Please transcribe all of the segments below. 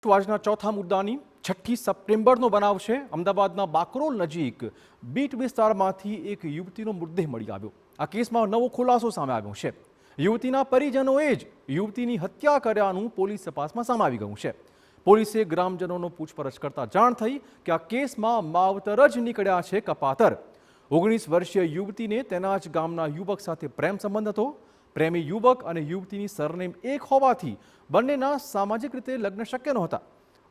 આજના ચોથા મુદ્દાની 6 સપ્ટેમ્બરનો બનાવ છે। અમદાવાદના બાકરોલ નજીક બીટ વિસ્તારમાંથી એક યુવતીનો મૃતદેહ મળી આવ્યો। આ કેસમાં નવો ખુલાસો સામે આવ્યો છે। યુવતીના પરિજનોએ જ યુવતીની હત્યા કર્યાનું પોલીસ તપાસમાં સામે આવી ગયું છે। પોલીસે ગ્રામજનોનો પૂછપરછ કરતા જાણ થઈ કે આ કેસમાં માવતર જ નીકળ્યા છે કપાતર। 19 વર્ષીય યુવતીને તેના જ ગામના યુવક સાથે પ્રેમ સંબંધ હતો। પ્રેમી યુવક અને યુવતીની સરનેમ એક હોવાથી બંનેના સામાજિક રીતે લગ્ન શક્ય નહોતા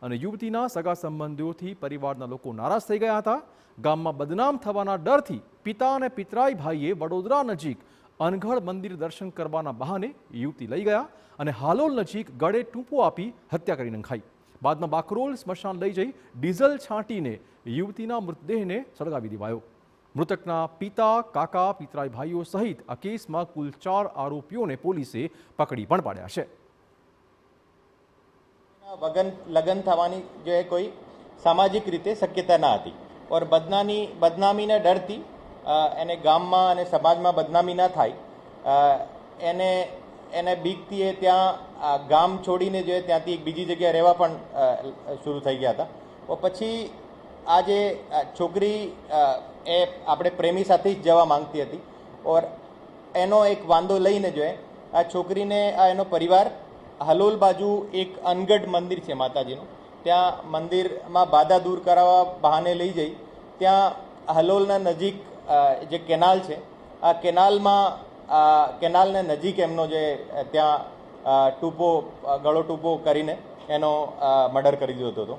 અને યુવતીના સગા સંબંધીઓથી પરિવારના લોકો નારાજ થઈ ગયા હતા। ગામમાં બદનામ થવાના ડરથી પિતા અને પિતરાઈ ભાઈએ વડોદરા નજીક અનઘડ મંદિર દર્શન કરવાના બહાને યુવતી લઈ ગયા અને હાલોલ નજીક ગળે ટૂંપો આપી હત્યા કરી નંખાઈ। બાદમાં બાકરોલ સ્મશાન લઈ જઈ ડીઝલ છાંટીને યુવતીના મૃતદેહને સળગાવી દેવાયો। મૃતકના પિતા, કાકા, પિતરાઈ ભાઈઓ સહિત આ કેસમાં કુલ 4 આરોપીઓને પોલીસે પકડી પણ પાડ્યા છે। લગ્ન થવાની જો કોઈ સામાજિક રીતે શક્યતા ના હતી ઓર બદનામીના ડરથી એને ગામમાં અને સમાજમાં બદનામી ના થાય એને બીકથી એ ત્યાં ગામ છોડીને જો ત્યાંથી એક બીજી જગ્યાએ રહેવા પણ શરૂ થઈ ગયા હતા। પછી આ જે છોકરી એ આપણે પ્રેમી સાથે જ જવા માંગતી હતી ઓર એનો એક વાંધો લઈને જો આ છોકરીને એનો પરિવાર હલોલ બાજુ એક અનગઢ મંદિર છે માતાજીનું, ત્યાં મંદિરમાં બાધા દૂર કરાવવા બહાને લઈ જઈ ત્યાં હલોલના નજીક જે કેનાલ છે આ કેનાલને નજીક એમનો જે ત્યાં ગળો ટૂંપો કરીને એનો મર્ડર કરી દીધો હતો।